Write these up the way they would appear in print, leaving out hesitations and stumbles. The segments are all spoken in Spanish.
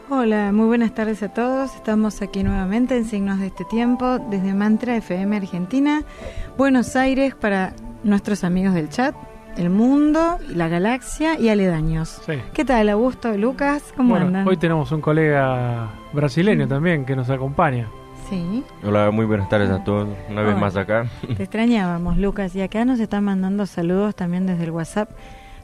Hola, muy buenas tardes a todos. Estamos aquí nuevamente en Signos de este Tiempo desde Mantra FM Argentina, Buenos Aires, para nuestros amigos del chat, el mundo, la galaxia y aledaños. Sí. ¿Qué tal, Augusto, Lucas? ¿Cómo andan? Hoy tenemos un colega brasileño también que nos acompaña. Sí. Hola, muy buenas tardes a todos. Una vez más acá. Te extrañábamos, Lucas. Y acá nos están mandando saludos también desde el WhatsApp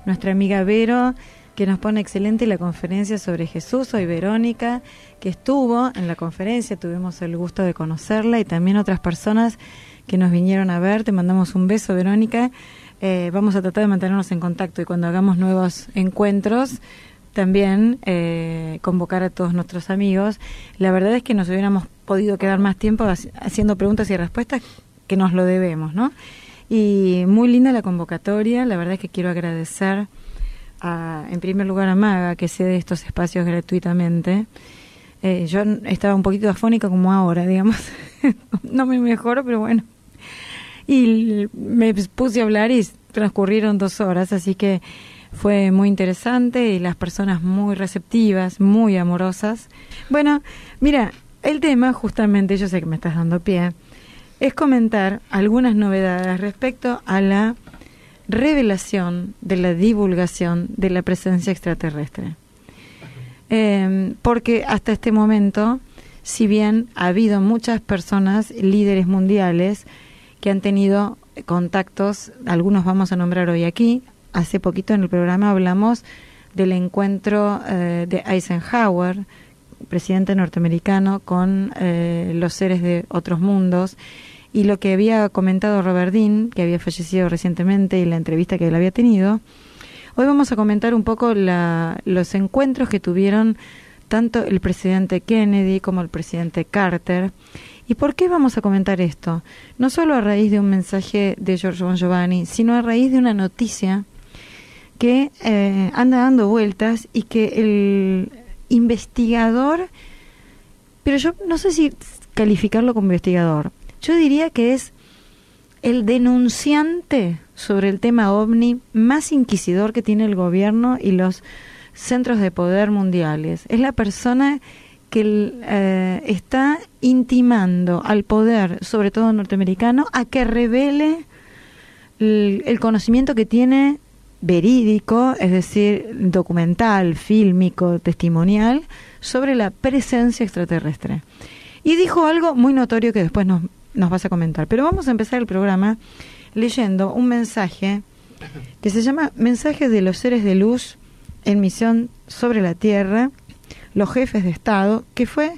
nuestra amiga Vero, que nos pone excelente la conferencia sobre Jesús. Soy Verónica, que estuvo en la conferencia, tuvimos el gusto de conocerla, y también otras personas que nos vinieron a ver. Te mandamos un beso, Verónica. Vamos a tratar de mantenernos en contacto, y cuando hagamos nuevos encuentros también convocar a todos nuestros amigos. La verdad es que nos hubiéramos podido quedar más tiempo haciendo preguntas y respuestas, que nos lo debemos, ¿no? Y muy linda la convocatoria. La verdad es que quiero agradecer en primer lugar a Maga, que cede estos espacios gratuitamente. Yo estaba un poquito afónica como ahora, digamos. No me mejoro, pero bueno. Y me puse a hablar y transcurrieron 2 horas, así que fue muy interesante, y las personas muy receptivas, muy amorosas. Bueno, mira, el tema justamente, yo sé que me estás dando pie, es comentar algunas novedades respecto a la revelación de la divulgación de la presencia extraterrestre. Porque hasta este momento, si bien ha habido muchas personas, líderes mundiales, que han tenido contactos, algunos vamos a nombrar hoy aquí. Hace poquito en el programa hablamos del encuentro de Eisenhower, presidente norteamericano, con los seres de otros mundos, y lo que había comentado Robert Dean, que había fallecido recientemente, y la entrevista que él había tenido. Hoy vamos a comentar un poco los encuentros que tuvieron tanto el presidente Kennedy como el presidente Carter. ¿Y por qué vamos a comentar esto? No solo a raíz de un mensaje de Giorgio Bon Giovanni, sino a raíz de una noticia que anda dando vueltas, y que el investigador, pero yo no sé si calificarlo como investigador, yo diría que es el denunciante sobre el tema OVNI más inquisidor que tiene el gobierno y los centros de poder mundiales. Es la persona que está intimando al poder, sobre todo norteamericano, a que revele el conocimiento que tiene verídico, es decir, documental, fílmico, testimonial, sobre la presencia extraterrestre. Y dijo algo muy notorio que después nos vas a comentar. Pero vamos a empezar el programa leyendo un mensaje que se llama Mensaje de los seres de luz en misión sobre la Tierra, los jefes de Estado, que fue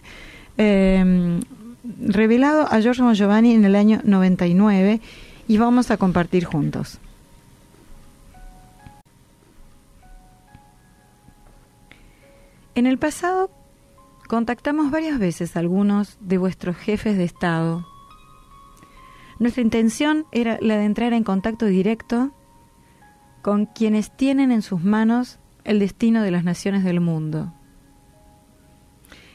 revelado a Giorgio Bon Giovanni en el año 99, y vamos a compartir juntos. En el pasado contactamos varias veces a algunos de vuestros jefes de Estado. Nuestra intención era la de entrar en contacto directo con quienes tienen en sus manos el destino de las naciones del mundo.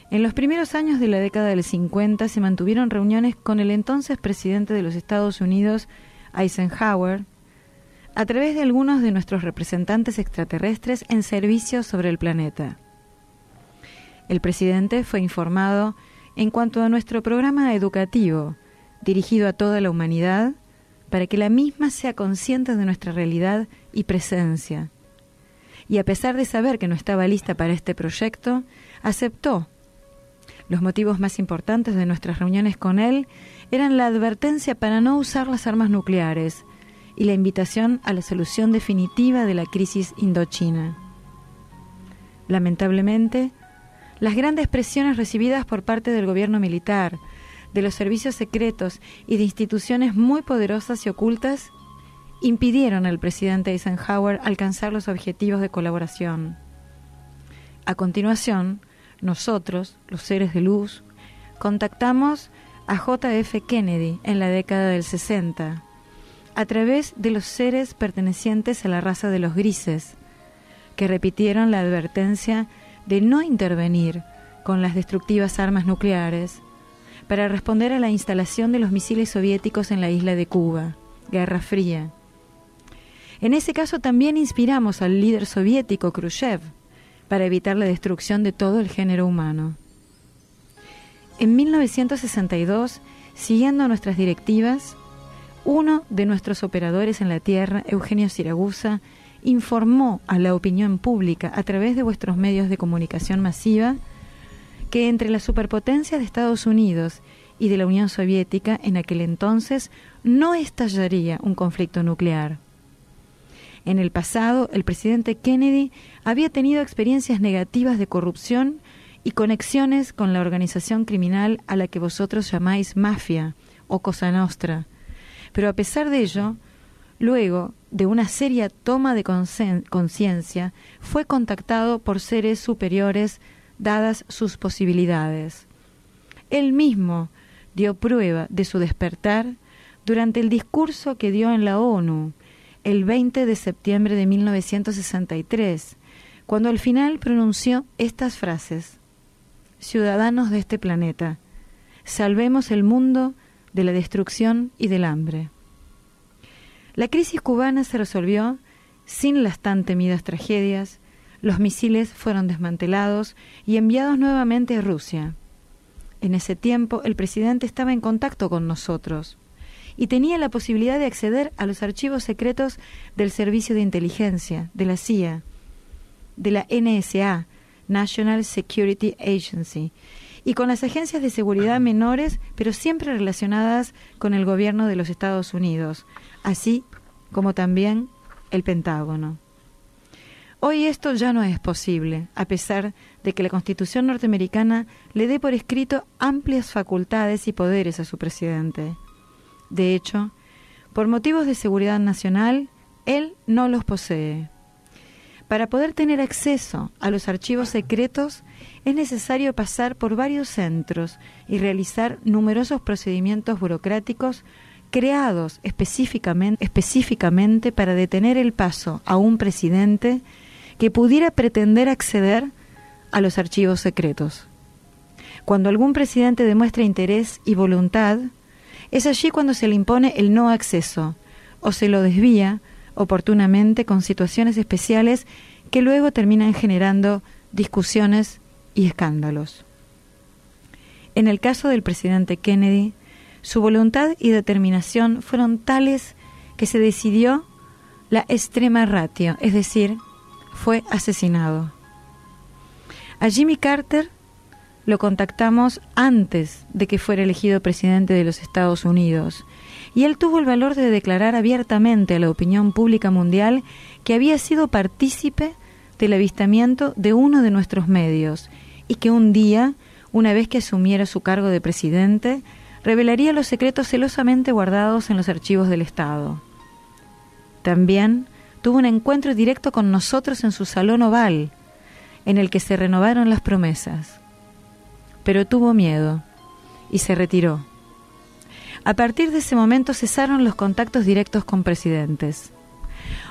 En los primeros años de la década del 50 se mantuvieron reuniones con el entonces presidente de los Estados Unidos, Eisenhower, a través de algunos de nuestros representantes extraterrestres en servicio sobre el planeta. El presidente fue informado en cuanto a nuestro programa educativo, dirigido a toda la humanidad, para que la misma sea consciente de nuestra realidad y presencia. Y a pesar de saber que no estaba lista para este proyecto, aceptó. Los motivos más importantes de nuestras reuniones con él eran la advertencia para no usar las armas nucleares y la invitación a la solución definitiva de la crisis indochina. Lamentablemente, las grandes presiones recibidas por parte del gobierno militar, de los servicios secretos y de instituciones muy poderosas y ocultas impidieron al presidente Eisenhower alcanzar los objetivos de colaboración. A continuación, nosotros, los seres de luz, contactamos a J.F. Kennedy en la década del 60, a través de los seres pertenecientes a la raza de los grises, que repitieron la advertencia de no intervenir con las destructivas armas nucleares para responder a la instalación de los misiles soviéticos en la isla de Cuba, Guerra Fría. En ese caso también inspiramos al líder soviético Khrushchev para evitar la destrucción de todo el género humano. En 1962, siguiendo nuestras directivas, uno de nuestros operadores en la Tierra, Eugenio Siragusa, informó a la opinión pública a través de vuestros medios de comunicación masiva que entre las superpotencias de Estados Unidos y de la Unión Soviética en aquel entonces no estallaría un conflicto nuclear. En el pasado, el presidente Kennedy había tenido experiencias negativas de corrupción y conexiones con la organización criminal a la que vosotros llamáis mafia o Cosa Nostra. Pero a pesar de ello, luego de una seria toma de conciencia, fue contactado por seres superiores dadas sus posibilidades. Él mismo dio prueba de su despertar durante el discurso que dio en la ONU el 20 de septiembre de 1963, cuando al final pronunció estas frases: ciudadanos de este planeta, salvemos el mundo de la destrucción y del hambre. La crisis cubana se resolvió sin las tan temidas tragedias. Los misiles fueron desmantelados y enviados nuevamente a Rusia. En ese tiempo, el presidente estaba en contacto con nosotros y tenía la posibilidad de acceder a los archivos secretos del Servicio de Inteligencia, de la CIA, de la NSA, National Security Agency, y con las agencias de seguridad menores, pero siempre relacionadas con el gobierno de los Estados Unidos, así como también el Pentágono. Hoy esto ya no es posible, a pesar de que la Constitución norteamericana le dé por escrito amplias facultades y poderes a su presidente. De hecho, por motivos de seguridad nacional, él no los posee. Para poder tener acceso a los archivos secretos, es necesario pasar por varios centros y realizar numerosos procedimientos burocráticos creados específicamente para detener el paso a un presidente que pudiera pretender acceder a los archivos secretos. Cuando algún presidente demuestra interés y voluntad, es allí cuando se le impone el no acceso o se lo desvía oportunamente con situaciones especiales que luego terminan generando discusiones y escándalos. En el caso del presidente Kennedy, su voluntad y determinación fueron tales que se decidió la extrema ratio, es decir, fue asesinado. A Jimmy Carter lo contactamos antes de que fuera elegido presidente de los Estados Unidos, y él tuvo el valor de declarar abiertamente a la opinión pública mundial que había sido partícipe del avistamiento de uno de nuestros medios y que un día, una vez que asumiera su cargo de presidente, revelaría los secretos celosamente guardados en los archivos del Estado. También tuvo un encuentro directo con nosotros en su salón oval, en el que se renovaron las promesas. Pero tuvo miedo y se retiró. A partir de ese momento cesaron los contactos directos con presidentes.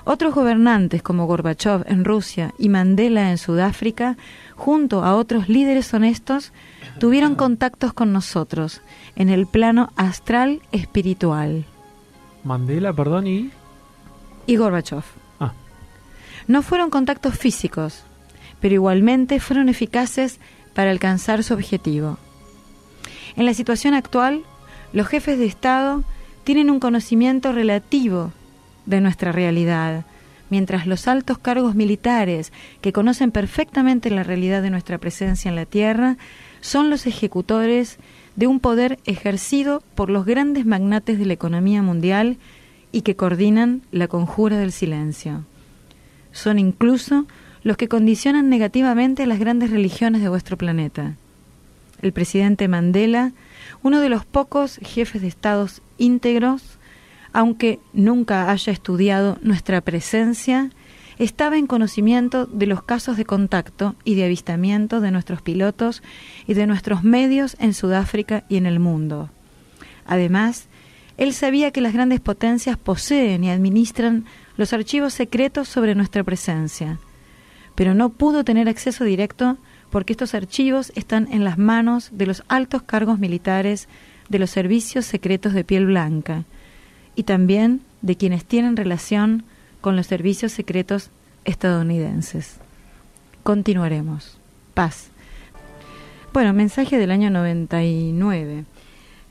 Otros gobernantes como Gorbachov en Rusia y Mandela en Sudáfrica, junto a otros líderes honestos, tuvieron contactos con nosotros en el plano astral espiritual. Mandela, perdón, y Gorbachov. No fueron contactos físicos, pero igualmente fueron eficaces para alcanzar su objetivo. En la situación actual, los jefes de Estado tienen un conocimiento relativo de nuestra realidad, mientras los altos cargos militares, que conocen perfectamente la realidad de nuestra presencia en la Tierra, son los ejecutores de un poder ejercido por los grandes magnates de la economía mundial y que coordinan la conjura del silencio. Son incluso los que condicionan negativamente a las grandes religiones de vuestro planeta. El presidente Mandela, uno de los pocos jefes de estados íntegros, aunque nunca haya estudiado nuestra presencia, estaba en conocimiento de los casos de contacto y de avistamiento de nuestros pilotos y de nuestros medios en Sudáfrica y en el mundo. Además, él sabía que las grandes potencias poseen y administran los archivos secretos sobre nuestra presencia, pero no pudo tener acceso directo porque estos archivos están en las manos de los altos cargos militares de los servicios secretos de piel blanca y también de quienes tienen relación con los servicios secretos estadounidenses. continuaremos. Paz. Bueno, mensaje del año 99.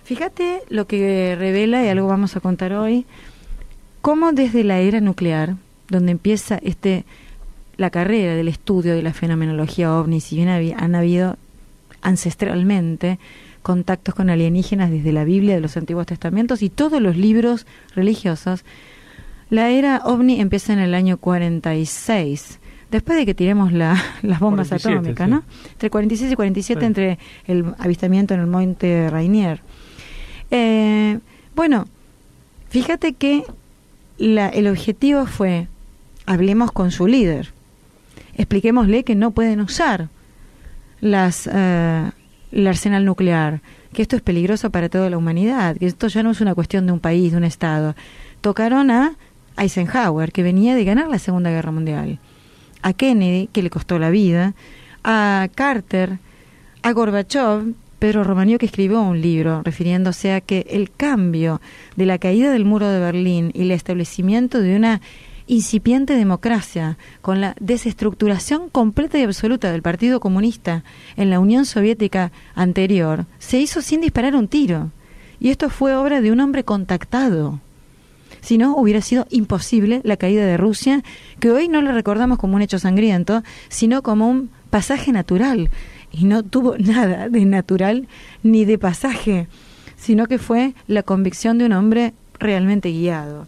Fíjate lo que revela, y algo vamos a contar hoy, cómo desde la era nuclear, donde empieza la carrera del estudio de la fenomenología ovni, si bien han habido ancestralmente contactos con alienígenas desde la Biblia de los Antiguos Testamentos y todos los libros religiosos, la era ovni empieza en el año 46, después de que tiremos las bombas 47, atómicas, sí. ¿no? Entre 46 y 47, sí. Entre el avistamiento en el Monte Rainier. Bueno, fíjate que el objetivo fue: hablemos con su líder, expliquémosle que no pueden usar el arsenal nuclear, que esto es peligroso para toda la humanidad, que esto ya no es una cuestión de un país, de un estado. Tocaron a Eisenhower, que venía de ganar la Segunda Guerra Mundial, a Kennedy, que le costó la vida, a Carter, a Gorbachev. Pedro Romanio, que escribió un libro refiriéndose a que el cambio de la caída del muro de Berlín y el establecimiento de una incipiente democracia con la desestructuración completa y absoluta del Partido Comunista en la Unión Soviética anterior se hizo sin disparar un tiro. Y esto fue obra de un hombre contactado. Si no, hubiera sido imposible la caída de Rusia, que hoy no lo recordamos como un hecho sangriento, sino como un pasaje natural. Y no tuvo nada de natural ni de pasaje, sino que fue la convicción de un hombre realmente guiado.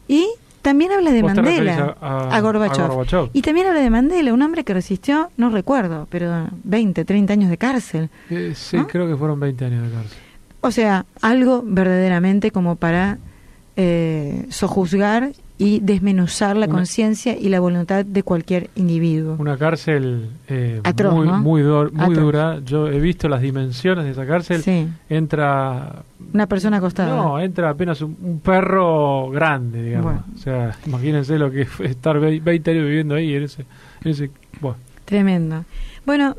Y también habla de Mandela, a Gorbachev. Y también habla de Mandela, un hombre que resistió, no recuerdo, pero 20, 30 años de cárcel. Sí, ¿no? Creo que fueron 20 años de cárcel. O sea, algo verdaderamente como para sojuzgar y desmenuzar la conciencia y la voluntad de cualquier individuo. Una cárcel atroz, muy, ¿no? muy Atroz. dura. Yo he visto las dimensiones de esa cárcel. Sí. Entra... Una persona acostada. No, entra apenas un perro grande, digamos. Bueno. O sea, imagínense lo que fue estar 20 años viviendo ahí en ese bueno. Tremendo. Bueno,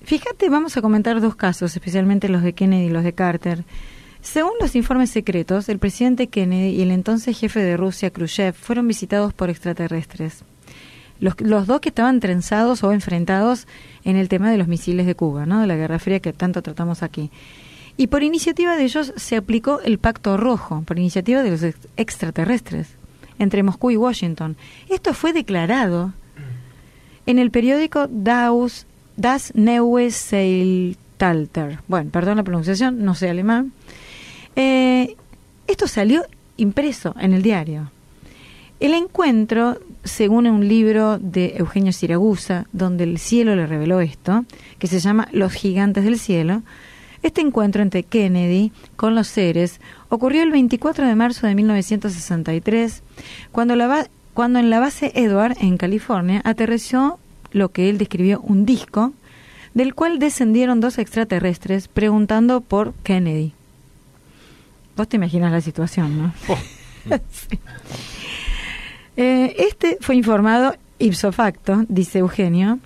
fíjate, vamos a comentar dos casos, especialmente los de Kennedy y los de Carter. Según los informes secretos, el presidente Kennedy y el entonces jefe de Rusia, Khrushchev, fueron visitados por extraterrestres. Los dos que estaban trenzados o enfrentados en el tema de los misiles de Cuba, ¿no? De la Guerra Fría que tanto tratamos aquí. Y por iniciativa de ellos se aplicó el Pacto Rojo, por iniciativa de los extraterrestres, entre Moscú y Washington. Esto fue declarado en el periódico Das Neue Zeitalter. Bueno, perdón la pronunciación, no sé alemán. Esto salió impreso en el diario. El encuentro, según un libro de Eugenio Siragusa, donde el cielo le reveló esto, que se llama Los gigantes del cielo, este encuentro entre Kennedy con los seres ocurrió el 24 de marzo de 1963, cuando en la base Edward, en California, aterrizó lo que él describió un disco, del cual descendieron dos extraterrestres preguntando por Kennedy. Vos te imaginas la situación, ¿no? Oh. Sí. Este fue informado ipso facto, dice Eugenio.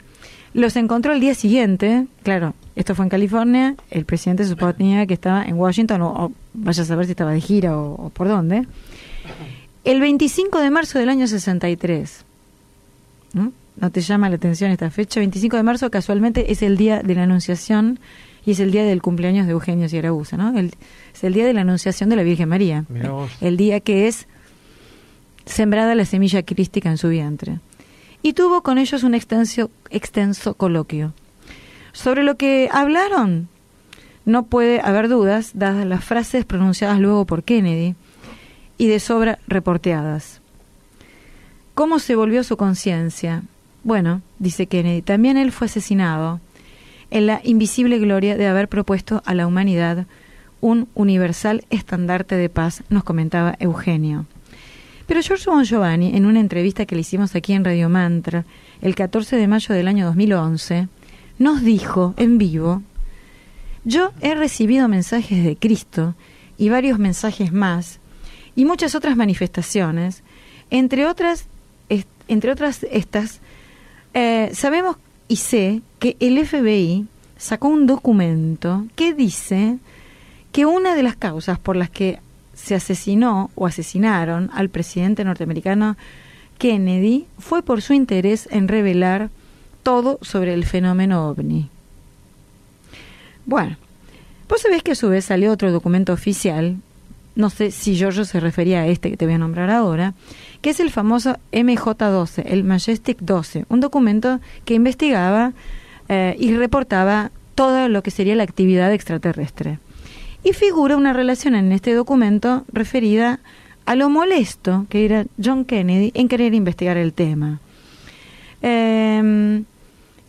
Los encontró el día siguiente, claro, esto fue en California, el presidente suponía que estaba en Washington, o vaya a saber si estaba de gira o por dónde. El 25 de marzo del año 63, ¿no? ¿No te llama la atención esta fecha? 25 de marzo casualmente es el día de la Anunciación y es el día del cumpleaños de Eugenio Siragusa, ¿no? Es el día de la Anunciación de la Virgen María. El día que es sembrada la semilla crística en su vientre. Y tuvo con ellos un extenso coloquio. Sobre lo que hablaron, no puede haber dudas, dadas las frases pronunciadas luego por Kennedy y de sobra reporteadas. ¿Cómo se volvió su conciencia? Bueno, dice Kennedy, también él fue asesinado en la invisible gloria de haber propuesto a la humanidad un universal estandarte de paz, nos comentaba Eugenio. Pero Giorgio Bon Giovanni, en una entrevista que le hicimos aquí en Radio Mantra, el 14 de mayo del año 2011, nos dijo en vivo: yo he recibido mensajes de Cristo y varios mensajes más, y muchas otras manifestaciones, entre otras estas, sabemos y sé que el FBI sacó un documento que dice que una de las causas por las que se asesinó o asesinaron al presidente norteamericano Kennedy fue por su interés en revelar todo sobre el fenómeno ovni. Bueno, vos sabés que a su vez salió otro documento oficial, no sé si Giorgio se refería a este que te voy a nombrar ahora, que es el famoso MJ-12, el Majestic 12, un documento que investigaba y reportaba todo lo que sería la actividad extraterrestre. Y figura una relación en este documento referida a lo molesto que era John Kennedy en querer investigar el tema.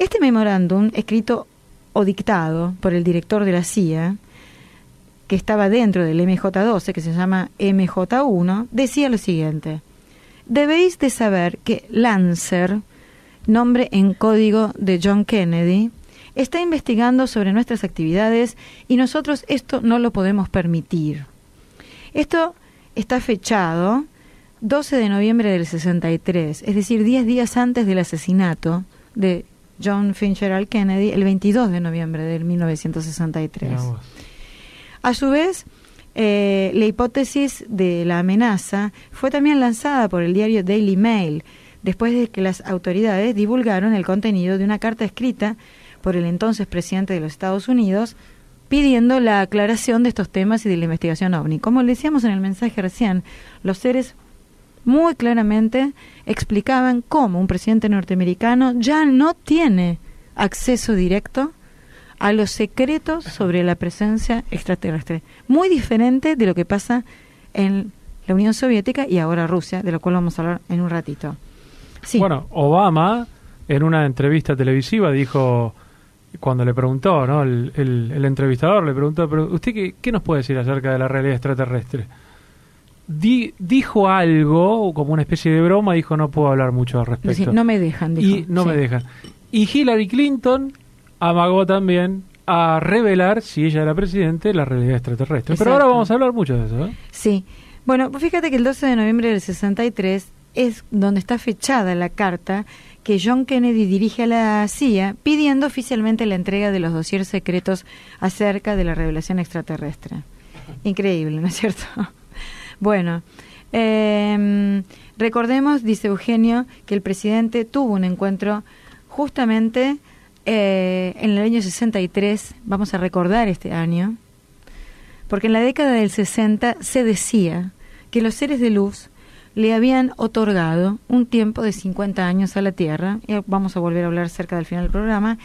Este memorándum, escrito o dictado por el director de la CIA, que estaba dentro del MJ-12, que se llama MJ-1, decía lo siguiente: debéis de saber que Lancer, nombre en código de John Kennedy, está investigando sobre nuestras actividades y nosotros esto no lo podemos permitir. Esto está fechado 12 de noviembre del 63, es decir, 10 días antes del asesinato de John Fitzgerald Kennedy, el 22 de noviembre del 1963. A su vez, la hipótesis de la amenaza fue también lanzada por el diario Daily Mail, después de que las autoridades divulgaron el contenido de una carta escrita por el entonces presidente de los Estados Unidos pidiendo la aclaración de estos temas y de la investigación OVNI. Como le decíamos en el mensaje recién, los seres muy claramente explicaban cómo un presidente norteamericano ya no tiene acceso directo a los secretos sobre la presencia extraterrestre. Muy diferente de lo que pasa en la Unión Soviética y ahora Rusia, de lo cual vamos a hablar en un ratito. Sí. Bueno, Obama en una entrevista televisiva dijo, cuando le preguntó, ¿no? El entrevistador le preguntó, pero ¿usted qué nos puede decir acerca de la realidad extraterrestre? Dijo algo, como una especie de broma, dijo, no puedo hablar mucho al respecto. Es decir, no me dejan, dijo. Y no me dejan. Y Hillary Clinton amagó también a revelar, si ella era presidente, la realidad extraterrestre. Exacto. Pero ahora vamos a hablar mucho de eso, ¿eh? Sí. Bueno, pues fíjate que el 12 de noviembre del 63 es donde está fechada la carta que John Kennedy dirige a la CIA pidiendo oficialmente la entrega de los dossiers secretos acerca de la revelación extraterrestre. Increíble, ¿no es cierto? Bueno, recordemos, dice Eugenio, que el presidente tuvo un encuentro justamente en el año 63, vamos a recordar este año, porque en la década del 60 se decía que los seres de luz le habían otorgado un tiempo de 50 años a la Tierra, y vamos a volver a hablar cerca del final del programa,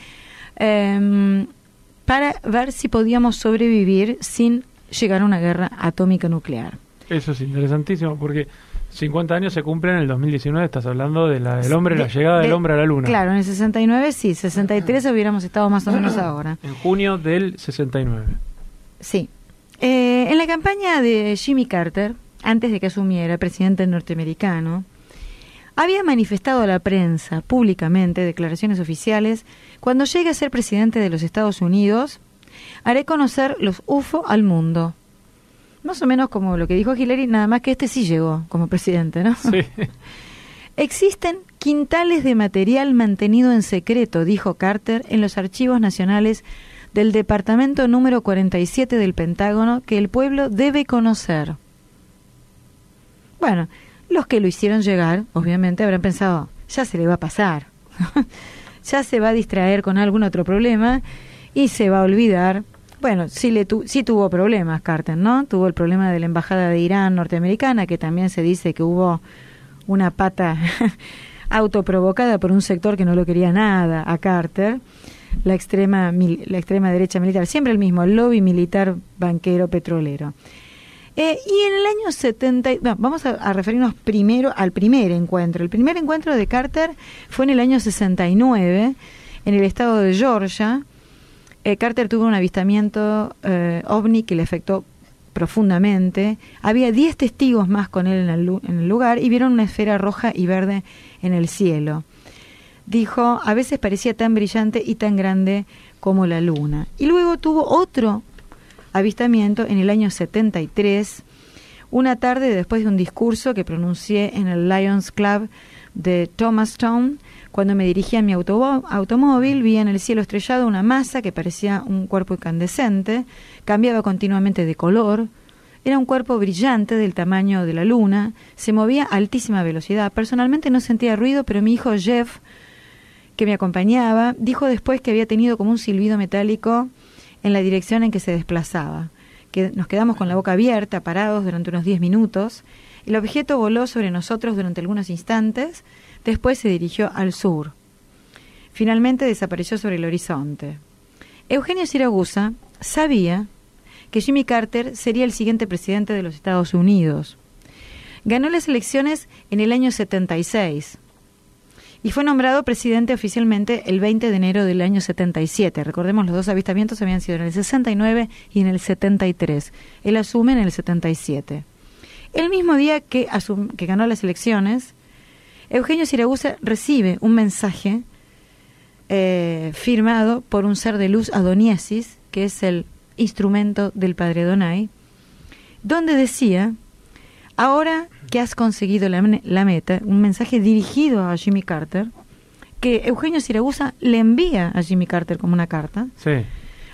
para ver si podíamos sobrevivir sin llegar a una guerra atómica nuclear. Eso es interesantísimo, porque 50 años se cumplen en el 2019, estás hablando de la llegada del hombre a la Luna. Claro, en el 69 sí, 63 hubiéramos estado más o menos ahora. En junio del 69. Sí. En la campaña de Jimmy Carter, antes de que asumiera presidente norteamericano, había manifestado a la prensa públicamente declaraciones oficiales: cuando llegue a ser presidente de los Estados Unidos, haré conocer los UFO al mundo. Más o menos como lo que dijo Hillary, nada más que este sí llegó como presidente, ¿no? Sí. Existen quintales de material mantenido en secreto, dijo Carter, en los archivos nacionales del Departamento número 47 del Pentágono que el pueblo debe conocer. Bueno, los que lo hicieron llegar, obviamente, habrán pensado, ya se le va a pasar, ya se va a distraer con algún otro problema y se va a olvidar. Bueno, sí tuvo problemas Carter, ¿no? Tuvo el problema de la embajada de Irán norteamericana, que también se dice que hubo una pata autoprovocada por un sector que no lo quería nada a Carter, la extrema derecha militar, siempre el mismo, el lobby militar banquero petrolero. Y en el año 70, vamos a referirnos primero al primer encuentro. El primer encuentro de Carter fue en el año 69, en el estado de Georgia. Carter tuvo un avistamiento ovni que le afectó profundamente. Había 10 testigos más con él en el lugar y vieron una esfera roja y verde en el cielo. Dijo, a veces parecía tan brillante y tan grande como la luna. Y luego tuvo otro avistamiento en el año 73, una tarde después de un discurso que pronuncié en el Lions Club de Thomastown. Cuando me dirigía en mi automóvil, vi en el cielo estrellado una masa que parecía un cuerpo incandescente, cambiaba continuamente de color, era un cuerpo brillante del tamaño de la luna, se movía a altísima velocidad. Personalmente no sentía ruido, pero mi hijo Jeff, que me acompañaba, dijo después que había tenido como un silbido metálico en la dirección en que se desplazaba, que nos quedamos con la boca abierta, parados durante unos 10 minutos. El objeto voló sobre nosotros durante algunos instantes, después se dirigió al sur. Finalmente desapareció sobre el horizonte. Eugenio Siragusa sabía que Jimmy Carter sería el siguiente presidente de los Estados Unidos. Ganó las elecciones en el año 76 y fue nombrado presidente oficialmente el 20 de enero del año 77. Recordemos, los dos avistamientos habían sido en el 69 y en el 73. Él asume en el 77. El mismo día que ganó las elecciones, Eugenio Siragusa recibe un mensaje firmado por un ser de luz, Adoniesis, que es el instrumento del padre Donay, donde decía: ahora que has conseguido la meta, un mensaje dirigido a Jimmy Carter, que Eugenio Siragusa le envía a Jimmy Carter como una carta. Sí.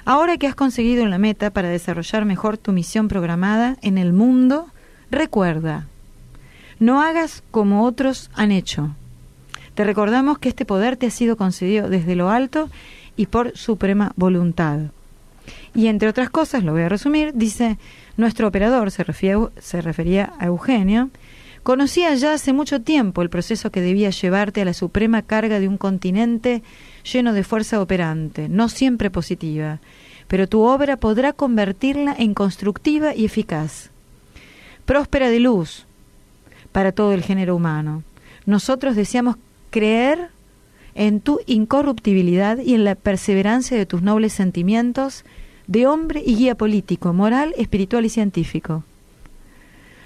Ahora que has conseguido la meta para desarrollar mejor tu misión programada en el mundo, recuerda, no hagas como otros han hecho. Te recordamos que este poder te ha sido concedido desde lo alto y por suprema voluntad. Y entre otras cosas, lo voy a resumir, dice: nuestro operador, se refería a Eugenio, conocía ya hace mucho tiempo el proceso que debía llevarte a la suprema carga de un continente lleno de fuerza operante, no siempre positiva, pero tu obra podrá convertirla en constructiva y eficaz, próspera de luz para todo el género humano. Nosotros deseamos creer en tu incorruptibilidad y en la perseverancia de tus nobles sentimientos de hombre y guía político, moral, espiritual y científico.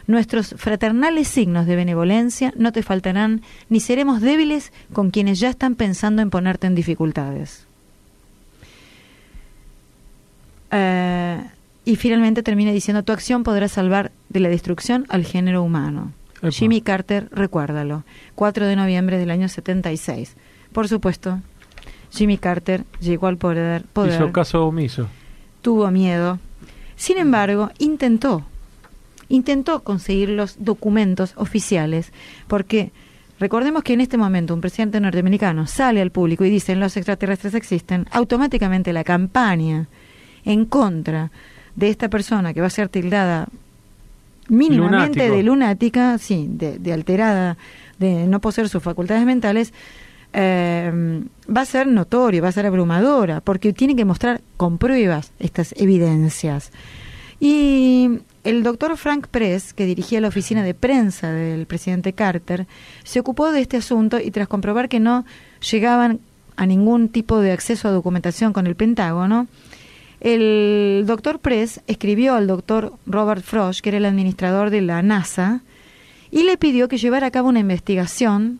Nuestros fraternales signos de benevolencia no te faltarán, ni seremos débiles con quienes ya están pensando en ponerte en dificultades. Y finalmente termina diciendo: tu acción podrá salvar de la destrucción al género humano. Epa. Jimmy Carter, recuérdalo. 4 de noviembre del año 76. Por supuesto, Jimmy Carter llegó al poder. Hizo caso omiso. Tuvo miedo. Sin embargo, intentó conseguir los documentos oficiales, porque recordemos que en este momento un presidente norteamericano sale al público y dice: los extraterrestres existen, automáticamente la campaña en contra de esta persona que va a ser tildada mínimamente de lunática, sí, de alterada, de no poseer sus facultades mentales, va a ser notorio, va a ser abrumadora, porque tiene que mostrar con pruebas estas evidencias. Y el doctor Frank Press, que dirigía la oficina de prensa del presidente Carter, se ocupó de este asunto y tras comprobar que no llegaban a ningún tipo de acceso a documentación con el Pentágono, el doctor Press escribió al doctor Robert Frosch, que era el administrador de la NASA, y le pidió que llevara a cabo una investigación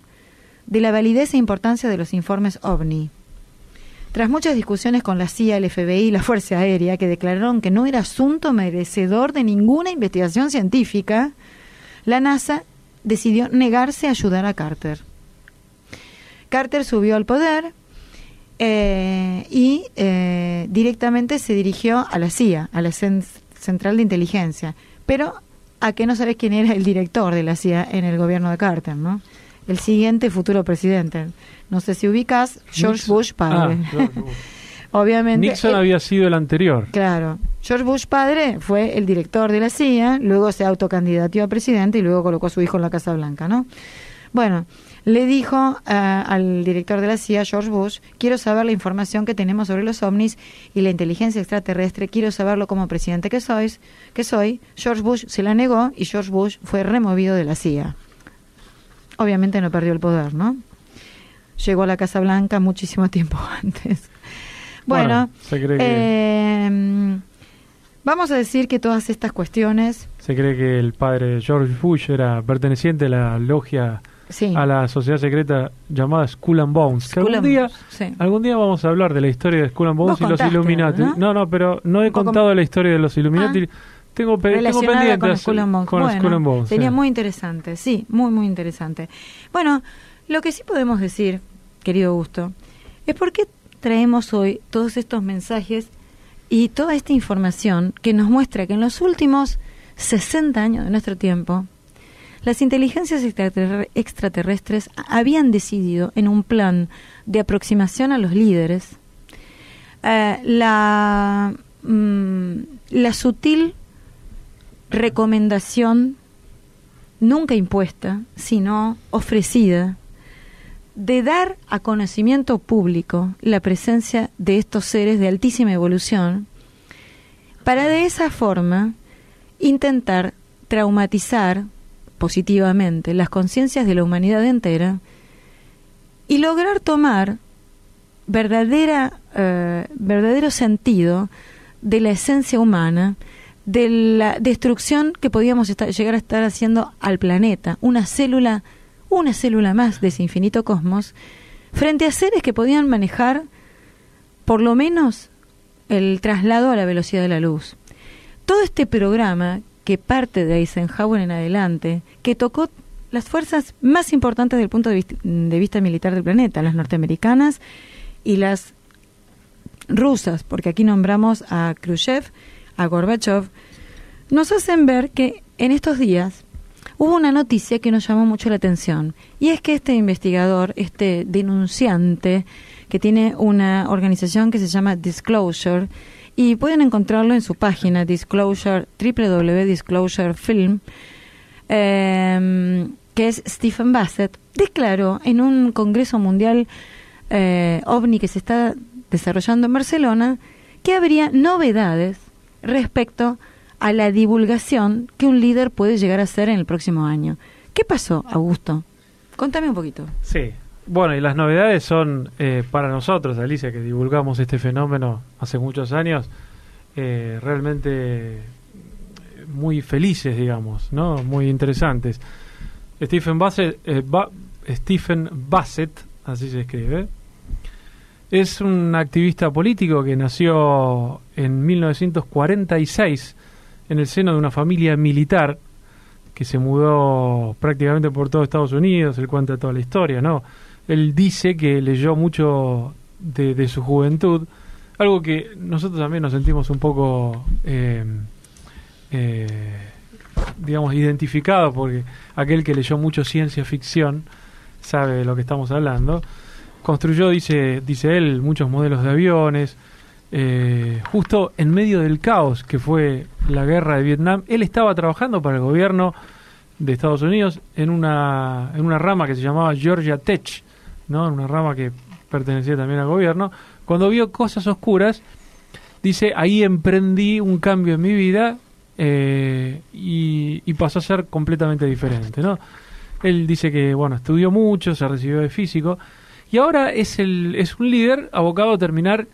de la validez e importancia de los informes OVNI. Tras muchas discusiones con la CIA, el FBI y la Fuerza Aérea, que declararon que no era asunto merecedor de ninguna investigación científica, la NASA decidió negarse a ayudar a Carter. Carter subió al poder y directamente se dirigió a la CIA, a la Central de Inteligencia, pero a que no sabes quién era el director de la CIA en el gobierno de Carter, ¿no? El siguiente futuro presidente. No sé si ubicás, George Bush padre. George Bush. Obviamente. Nixon había sido el anterior. Claro. George Bush padre fue el director de la CIA, luego se autocandidateó a presidente y luego colocó a su hijo en la Casa Blanca, ¿no? Bueno, le dijo al director de la CIA, George Bush: quiero saber la información que tenemos sobre los ovnis y la inteligencia extraterrestre, quiero saberlo como presidente que soy. George Bush se la negó y George Bush fue removido de la CIA. Obviamente no perdió el poder, ¿no? Llegó a la Casa Blanca muchísimo tiempo antes. Bueno, se cree que... vamos a decir que todas estas cuestiones... Se cree que el padre George Bush era perteneciente a la logia, sí, a la sociedad secreta llamada Skull and Bones. Que algún día vamos a hablar de la historia de Skull and Bones y los Illuminati. ¿No? Pero no he contado la historia de los Illuminati. Tengo pendiente con Skull and Bones. Con Skull and Bones, sería muy interesante, sí, muy, muy interesante. Bueno, lo que sí podemos decir, querido Augusto, es por qué traemos hoy todos estos mensajes y toda esta información que nos muestra que en los últimos 60 años de nuestro tiempo, las inteligencias extraterrestres habían decidido, en un plan de aproximación a los líderes, la sutil recomendación, nunca impuesta, sino ofrecida, de dar a conocimiento público la presencia de estos seres de altísima evolución, para de esa forma intentar traumatizar positivamente las conciencias de la humanidad entera y lograr tomar verdadero sentido de la esencia humana, de la destrucción que podíamos llegar a estar haciendo al planeta, una célula más de ese infinito cosmos, frente a seres que podían manejar por lo menos el traslado a la velocidad de la luz. Todo este programa, que parte de Eisenhower en adelante, que tocó las fuerzas más importantes desde el punto de vista militar del planeta, las norteamericanas y las rusas, porque aquí nombramos a Khrushchev, a Gorbachev, nos hacen ver que en estos días hubo una noticia que nos llamó mucho la atención, y es que este investigador, este denunciante, que tiene una organización que se llama Disclosure, y pueden encontrarlo en su página Disclosure, www.disclosurefilm, que es Stephen Bassett, declaró en un congreso mundial OVNI que se está desarrollando en Barcelona que habría novedades respecto a la divulgación que un líder puede llegar a hacer en el próximo año. ¿Qué pasó, Augusto? Contame un poquito. Sí, bueno, y las novedades son para nosotros, Alicia, que divulgamos este fenómeno hace muchos años, realmente muy felices, digamos, ¿no? Muy interesantes. Stephen Bassett, así se escribe, es un activista político que nació en 1946 en el seno de una familia militar que se mudó prácticamente por todo Estados Unidos. Él cuenta toda la historia, ¿no? Él dice que leyó mucho de su juventud, algo que nosotros también nos sentimos un poco, digamos, identificados, porque aquel que leyó mucho ciencia ficción sabe de lo que estamos hablando. Construyó, dice él, muchos modelos de aviones, justo en medio del caos que fue la guerra de Vietnam. Él estaba trabajando para el gobierno de Estados Unidos en una rama que se llamaba Georgia Tech, ¿no? Una rama que pertenecía también al gobierno. Cuando vio cosas oscuras, dice, ahí emprendí un cambio en mi vida y pasó a ser completamente diferente, ¿no? Él dice que, bueno, estudió mucho, se recibió de físico y ahora es un líder abocado a terminar,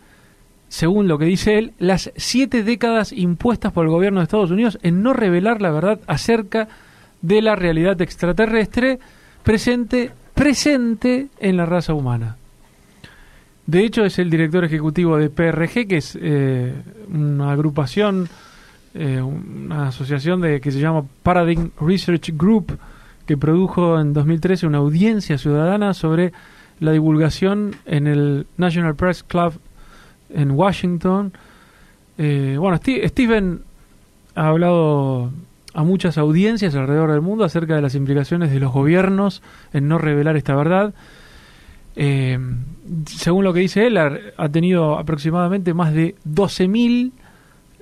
según lo que dice él, las 7 décadas impuestas por el gobierno de Estados Unidos en no revelar la verdad acerca de la realidad extraterrestre presente en la raza humana. De hecho, es el director ejecutivo de PRG, que es una agrupación, una asociación que se llama Paradigm Research Group, que produjo en 2013 una audiencia ciudadana sobre la divulgación en el National Press Club en Washington. Bueno, Stephen ha hablado a muchas audiencias alrededor del mundo acerca de las implicaciones de los gobiernos en no revelar esta verdad. Según lo que dice él, ha tenido aproximadamente más de 12.000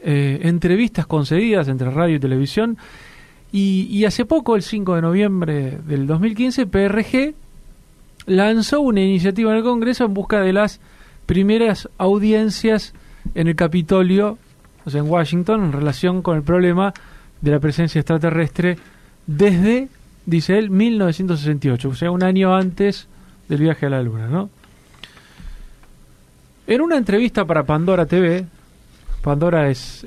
entrevistas concedidas entre radio y televisión, y hace poco, el 5 de noviembre del 2015, PRG lanzó una iniciativa en el Congreso en busca de las primeras audiencias en el Capitolio, o sea, en Washington, en relación con el problema de la presencia extraterrestre desde, dice él, 1968, o sea, un año antes del viaje a la Luna, ¿no? En una entrevista para Pandora TV, Pandora es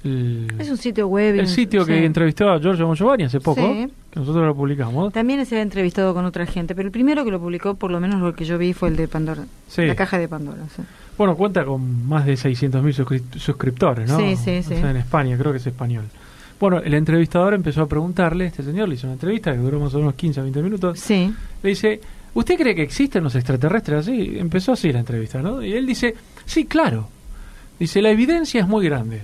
es un sitio web. El sitio que entrevistó a Giorgio Mongioviani hace poco, que nosotros lo publicamos. También se ha entrevistado con otra gente, pero el primero que lo publicó, por lo menos lo que yo vi, fue el de Pandora, la caja de Pandora. Sí. Bueno, cuenta con más de 600.000 suscriptores, ¿no? Sí. O sea, en España, creo que es español. Bueno, el entrevistador empezó a preguntarle, este señor le hizo una entrevista que duró más o menos 15 a 20 minutos. Sí. Le dice, ¿usted cree que existen los extraterrestres así? Empezó así la entrevista, ¿no? Y él dice, sí, claro. Dice, la evidencia es muy grande.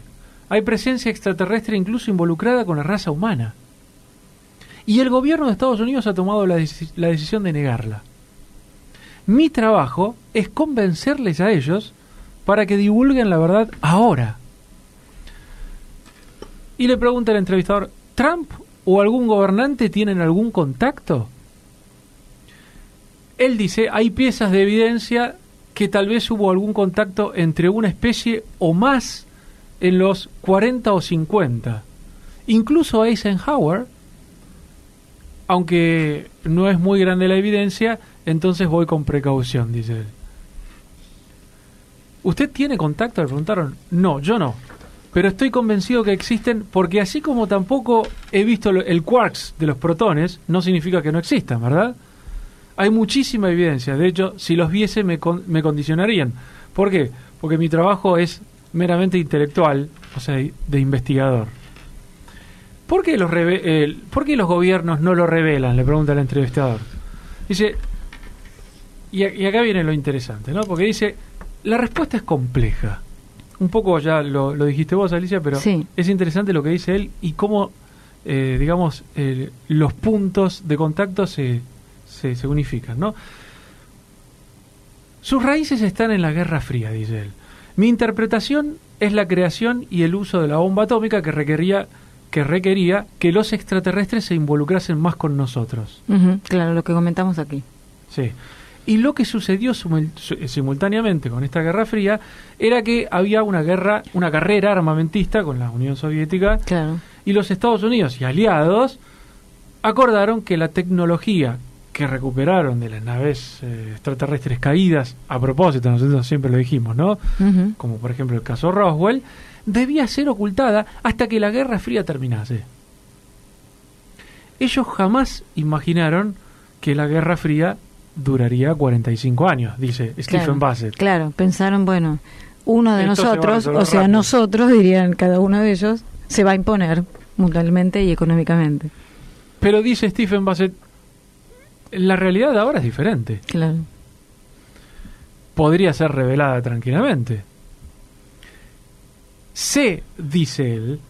Hay presencia extraterrestre incluso involucrada con la raza humana. y el gobierno de Estados Unidos ha tomado la decisión de negarla. Mi trabajo es convencerles a ellos para que divulguen la verdad ahora. Y le pregunta el entrevistador, ¿Trump o algún gobernante tienen algún contacto? Él dice, hay piezas de evidencia que tal vez hubo algún contacto entre una especie o más en los 40 o 50. Incluso Eisenhower, aunque no es muy grande la evidencia, entonces voy con precaución, dice él. ¿Usted tiene contacto? Le preguntaron. No, yo no. Pero estoy convencido que existen, porque así como tampoco he visto el quarks de los protones, no significa que no existan, ¿verdad? Hay muchísima evidencia. De hecho, si los viese me condicionarían. ¿Por qué? Porque mi trabajo es meramente intelectual, o sea, de investigador. ¿Por qué los gobiernos no lo revelan? Le pregunta el entrevistador. Dice, y acá viene lo interesante, ¿no? Porque dice, la respuesta es compleja. Un poco ya lo dijiste vos, Alicia, pero sí, es interesante lo que dice él y cómo, los puntos de contacto se unifican, ¿no? Sus raíces están en la Guerra Fría, dice él. Mi interpretación es la creación y el uso de la bomba atómica que requería que los extraterrestres se involucrasen más con nosotros. Claro, lo que comentamos aquí. Sí. Y lo que sucedió simultáneamente con esta Guerra Fría era que había una carrera armamentista con la Unión Soviética, claro, y los Estados Unidos y aliados acordaron que la tecnología que recuperaron de las naves extraterrestres caídas, a propósito, nosotros siempre lo dijimos, ¿no? Como por ejemplo el caso Roswell, debía ser ocultada hasta que la Guerra Fría terminase. Ellos jamás imaginaron que la Guerra Fría duraría 45 años, dice Stephen Bassett. Claro, pensaron, bueno, uno de nosotros, o sea, rápido. Nosotros, dirían cada uno de ellos, se va a imponer mundialmente y económicamente. Pero dice Stephen Bassett, la realidad de ahora es diferente. Claro. Podría ser revelada tranquilamente. Sé, dice él,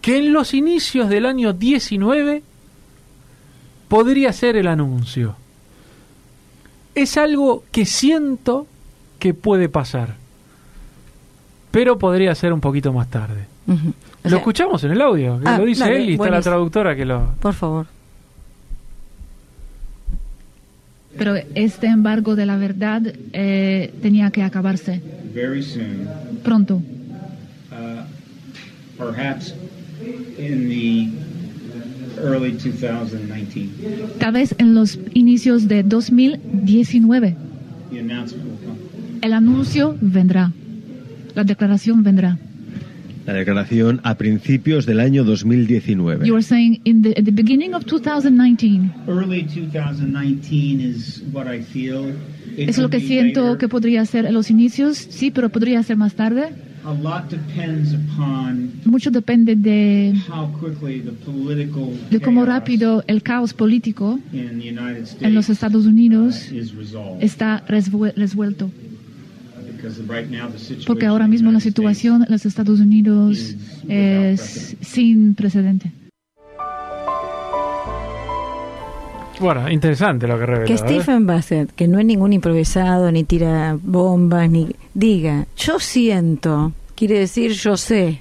que en los inicios del año 19 podría ser el anuncio. Es algo que siento que puede pasar, pero podría ser un poquito más tarde. Lo escuchamos en el audio, lo dice él y está la traductora que lo... Por favor. Pero este embargo de la verdad tenía que acabarse. Very soon. Pronto. Perhaps in the early 2019. Tal vez en los inicios de 2019. The announcement will come. El anuncio vendrá. La declaración vendrá. La declaración a principios del año 2019. You were saying at the beginning of 2019. Early 2019 is what I feel. Es lo que siento que podría ser en los inicios, sí, pero podría ser más tarde. A lot depends upon mucho depende de cómo rápido el caos político en los Estados Unidos está resuelto. Porque ahora mismo la situación en los Estados Unidos es sin precedente. Bueno, interesante lo que revela. Que Stephen Bassett, que no es ningún improvisado, ni tira bombas, ni diga, yo siento, quiere decir yo sé.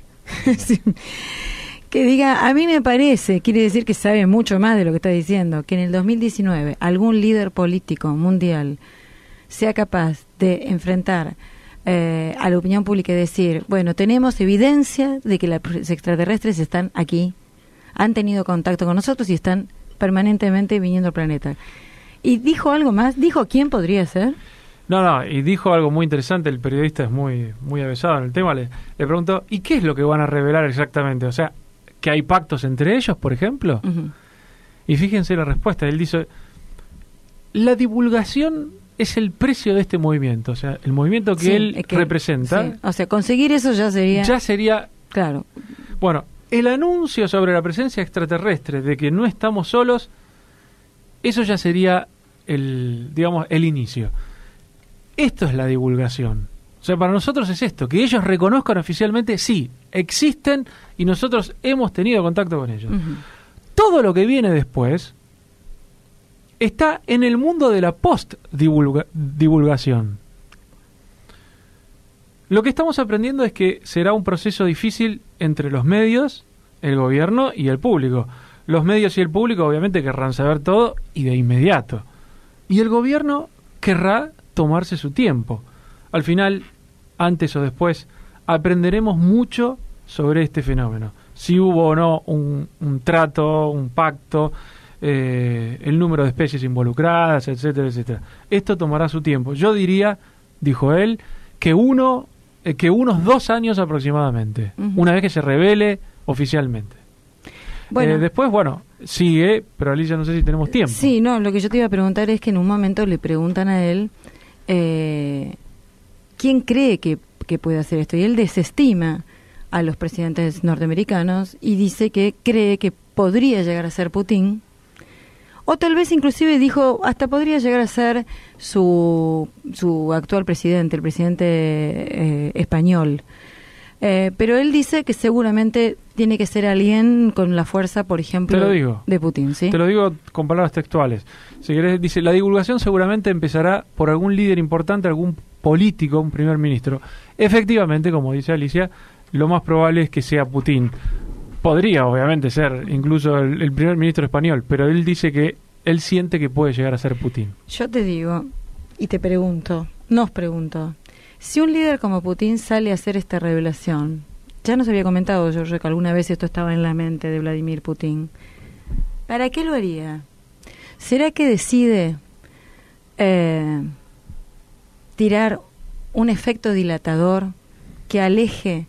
Que diga, a mí me parece, quiere decir que sabe mucho más de lo que está diciendo, que en el 2019 algún líder político mundial sea capaz de enfrentar a la opinión pública y decir, bueno, tenemos evidencia de que los extraterrestres están aquí, han tenido contacto con nosotros y están permanentemente viniendo al planeta. Y dijo algo más, dijo quién podría ser. No, y dijo algo muy interesante, el periodista es muy avesado en el tema, le preguntó, ¿y qué es lo que van a revelar exactamente? O sea, ¿que hay pactos entre ellos, por ejemplo? Y fíjense la respuesta, él dice, la divulgación es el precio de este movimiento, o sea, el movimiento que él representa. Sí. O sea, conseguir eso ya sería... Claro. Bueno, el anuncio sobre la presencia extraterrestre, de que no estamos solos, eso ya sería el inicio. Esto es la divulgación. O sea, para nosotros es esto, que ellos reconozcan oficialmente, sí, existen y nosotros hemos tenido contacto con ellos. todo lo que viene después está en el mundo de la post-divulgación. Lo que estamos aprendiendo es que será un proceso difícil entre los medios, el gobierno y el público. Los medios y el público obviamente querrán saber todo y de inmediato. Y el gobierno querrá tomarse su tiempo. Al final, antes o después, aprenderemos mucho sobre este fenómeno. Si hubo o no un trato, un pacto, el número de especies involucradas, etcétera, etcétera. Esto tomará su tiempo. Yo diría, dijo él, que unos 2 años aproximadamente, una vez que se revele oficialmente. Bueno, después, sigue, pero Alicia, no sé si tenemos tiempo. Sí, no, lo que yo te iba a preguntar es que en un momento le preguntan a él quién cree que puede hacer esto, y él desestima a los presidentes norteamericanos y dice que cree que podría llegar a ser Putin, o tal vez inclusive dijo hasta podría llegar a ser su actual presidente, el presidente español. Pero él dice que seguramente tiene que ser alguien con la fuerza, por ejemplo, de Putin, ¿sí? Te lo digo con palabras textuales. Si querés, dice, la divulgación seguramente empezará por algún líder importante, algún político, un primer ministro. Efectivamente, como dice Alicia, lo más probable es que sea Putin. Podría, obviamente, ser incluso el primer ministro español, pero él dice que él siente que puede llegar a ser Putin. Yo te digo, y te pregunto, nos pregunto, si un líder como Putin sale a hacer esta revelación, ya nos había comentado, Giorgio, que alguna vez esto estaba en la mente de Vladimir Putin, ¿para qué lo haría? ¿Será que decide tirar un efecto dilatador que aleje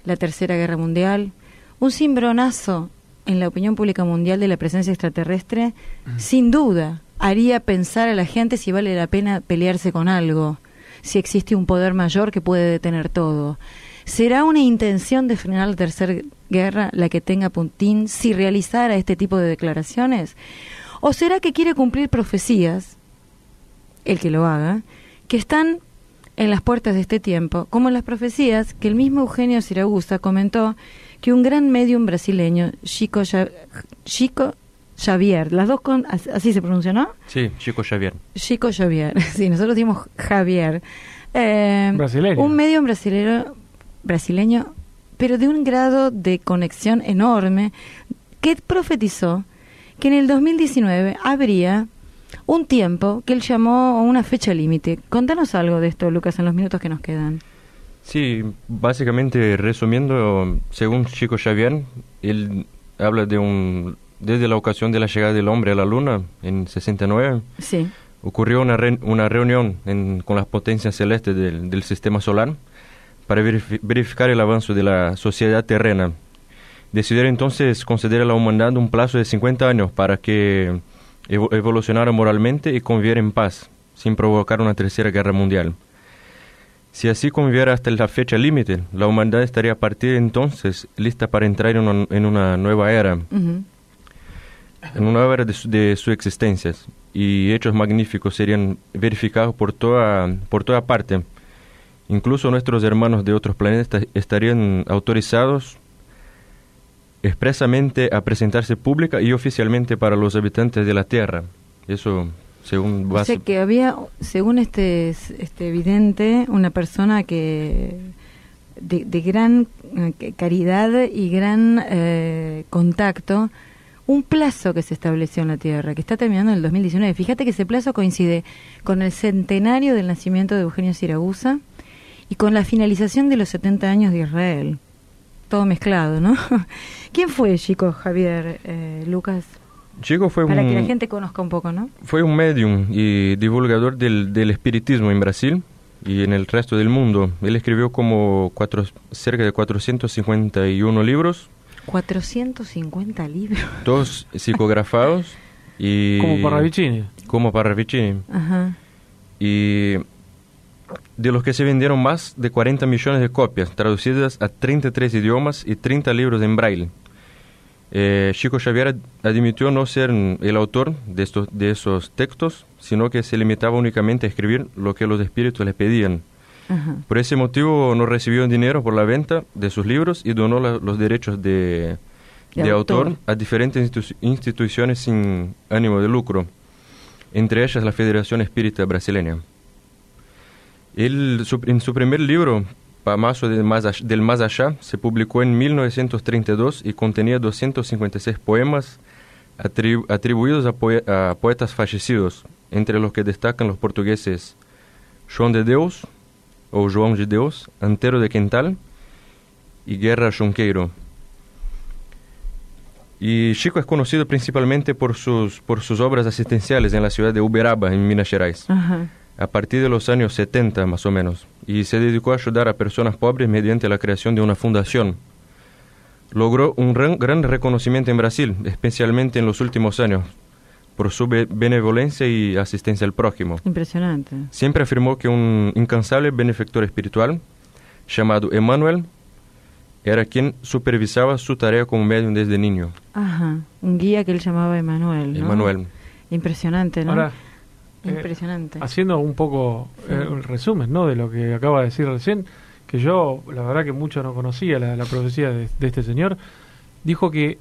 la Tercera Guerra Mundial? Un cimbronazo en la opinión pública mundial de la presencia extraterrestre, sin duda, haría pensar a la gente si vale la pena pelearse con algo, si existe un poder mayor que puede detener todo. ¿Será una intención de frenar la Tercera Guerra la que tenga Putin si realizara este tipo de declaraciones? ¿O será que quiere cumplir profecías, el que lo haga, que están en las puertas de este tiempo, como las profecías que el mismo Eugenio Siragusa comentó que un gran médium brasileño, Chico Xavier, las dos así se pronuncia, ¿no? Sí, Chico Xavier. Chico Xavier, sí, nosotros decimos Javier. Brasileño. Un médium brasileño, pero de un grado de conexión enorme, que profetizó que en el 2019 habría un tiempo que él llamó una fecha límite. Contanos algo de esto, Lucas, en los minutos que nos quedan. Sí, básicamente resumiendo, según Chico Xavier, él habla desde la ocasión de la llegada del hombre a la Luna en 69, sí, ocurrió una reunión con las potencias celestes del sistema solar para verificar el avance de la sociedad terrena. Decidieron entonces conceder a la humanidad un plazo de 50 años para que evolucionara moralmente y conviviera en paz, sin provocar una tercera guerra mundial. Si así conviviera hasta la fecha límite, la humanidad estaría a partir de entonces lista para entrar en una nueva era, en una nueva era de su existencia, y hechos magníficos serían verificados por toda parte. Incluso nuestros hermanos de otros planetas estarían autorizados expresamente a presentarse pública y oficialmente para los habitantes de la Tierra. Eso según base. O sea que había, según este vidente, una persona que de gran caridad y gran contacto, un plazo que se estableció en la Tierra, que está terminando en el 2019. Fíjate que ese plazo coincide con el centenario del nacimiento de Eugenio Siragusa y con la finalización de los 70 años de Israel. Todo mezclado, ¿no? ¿Quién fue Chico Xavier, Lucas? Chico fue para que la gente conozca un poco, ¿no? Fue un medium y divulgador del espiritismo en Brasil y en el resto del mundo. Él escribió cerca de 451 libros. 450 libros. Todos psicografados y... Como Parravicini. Ajá. Y de los que se vendieron más de 40 millones de copias, traducidas a 33 idiomas y 30 libros en braille. Chico Xavier admitió no ser el autor de esos textos, sino que se limitaba únicamente a escribir lo que los espíritus le pedían. Ajá. Por ese motivo no recibió dinero por la venta de sus libros y donó los derechos de de autor a diferentes instituciones sin ánimo de lucro, entre ellas la Federación Espírita Brasileña. En su primer libro, Pamazo del Más Allá, se publicó en 1932 y contenía 256 poemas atribuidos a poetas fallecidos, entre los que destacan los portugueses João de Deus, o João de Deus, Antero de Quental y Guerra Junqueiro. Y Chico es conocido principalmente por sus obras asistenciales en la ciudad de Uberaba, en Minas Gerais, a partir de los años 70 más o menos, y se dedicó a ayudar a personas pobres mediante la creación de una fundación. Logró un gran reconocimiento en Brasil, especialmente en los últimos años, por su benevolencia y asistencia al prójimo. Impresionante. Siempre afirmó que un incansable benefactor espiritual, llamado Emmanuel, era quien supervisaba su tarea como medium desde niño. Ajá, un guía que él llamaba Emmanuel, ¿no? Emmanuel. Impresionante, ¿no? Ahora, impresionante. Haciendo un poco un resumen, ¿no?, de lo que acaba de decir recién, que yo, la verdad que mucho no conocía la profecía de este señor, dijo que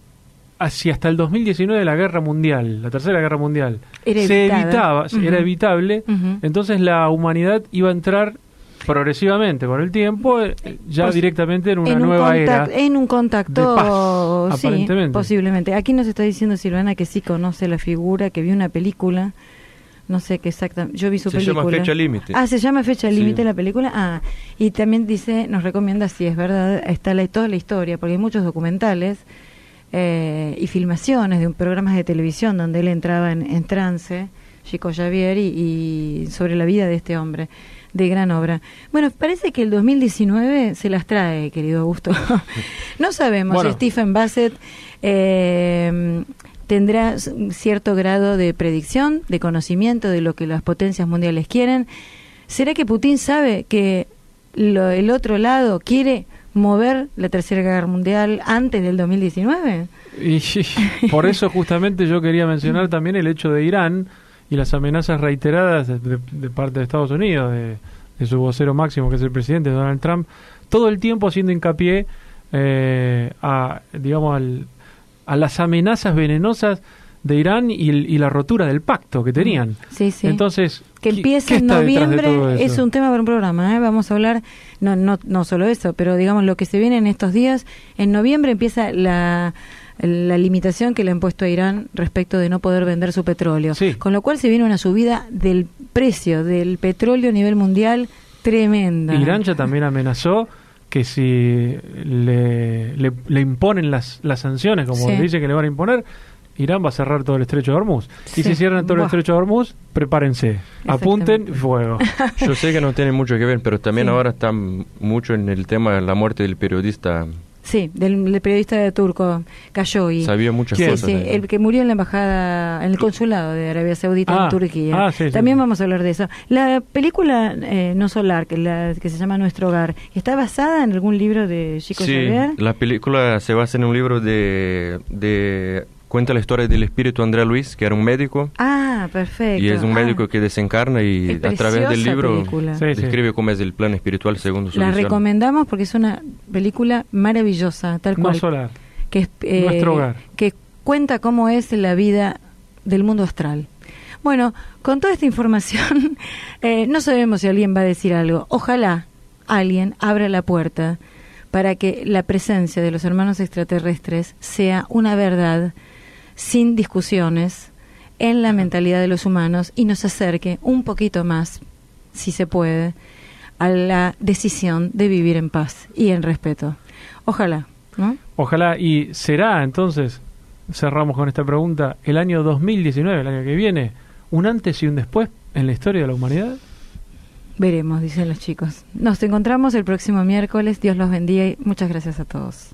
hacia hasta el 2019 la guerra mundial, la tercera guerra mundial, era evitable, entonces la humanidad iba a entrar progresivamente con el tiempo, ya pues, directamente en una nueva era. En un contacto, de paz, sí, aparentemente. Posiblemente. Aquí nos está diciendo Silvana que sí conoce la figura, que vio una película, no sé qué exactamente, yo vi su película. Se llama Fecha Límite. Ah, se llama Fecha Límite la película. Ah, y también dice, nos recomienda, si es verdad, está toda la historia, porque hay muchos documentales y filmaciones de programas de televisión donde él entraba en trance, Chico Xavier, y sobre la vida de este hombre de gran obra. Bueno, parece que el 2019 se las trae, querido Augusto. No sabemos si Stephen Bassett tendrá cierto grado de predicción, de conocimiento de lo que las potencias mundiales quieren. ¿Será que Putin sabe que el otro lado quiere mover la Tercera Guerra Mundial antes del 2019? Y por eso justamente yo quería mencionar también el hecho de Irán y las amenazas reiteradas de parte de Estados Unidos, de su vocero máximo, que es el presidente Donald Trump, todo el tiempo haciendo hincapié a las amenazas venenosas de Irán y la rotura del pacto que tenían. Sí, sí. Entonces, que empieza en noviembre, es un tema para un programa, vamos a hablar, no solo eso, pero digamos lo que se viene en estos días. En noviembre empieza la limitación que le han puesto a Irán respecto de no poder vender su petróleo, con lo cual se viene una subida del precio del petróleo a nivel mundial tremenda. Irán ya también amenazó que si le imponen las sanciones, como le dice que le van a imponer, Irán va a cerrar todo el estrecho de Hormuz. Y si cierran todo el estrecho de Hormuz, prepárense, apunten, fuego. Yo sé que no tiene mucho que ver, pero también ahora está mucho en el tema de la muerte del periodista. Sí, del periodista turco Khashoggi. Sabía muchas cosas. Sí, el que murió en la embajada, en el consulado de Arabia Saudita en Turquía. También vamos a hablar de eso. La película No Solar, que se llama Nuestro Hogar, ¿está basada en algún libro de Chico Xavier? Sí, la película se basa en un libro de cuenta la historia del espíritu André Luis, que era un médico. Ah, perfecto. Y es un médico que desencarna y a través del libro describe cómo es el plan espiritual según su La visión. recomendamos porque es una película maravillosa, tal cual. No Solar. Que es, Nuestro Hogar. Que cuenta cómo es la vida del mundo astral. Bueno, con toda esta información, no sabemos si alguien va a decir algo. Ojalá alguien abra la puerta para que la presencia de los hermanos extraterrestres sea una verdad sin discusiones en la mentalidad de los humanos y nos acerque un poquito más, si se puede, a la decisión de vivir en paz y en respeto. Ojalá, ¿no? Ojalá. Y será entonces, cerramos con esta pregunta, el año 2019, el año que viene, un antes y un después en la historia de la humanidad. Veremos, dicen los chicos. Nos encontramos el próximo miércoles. Dios los bendiga y muchas gracias a todos.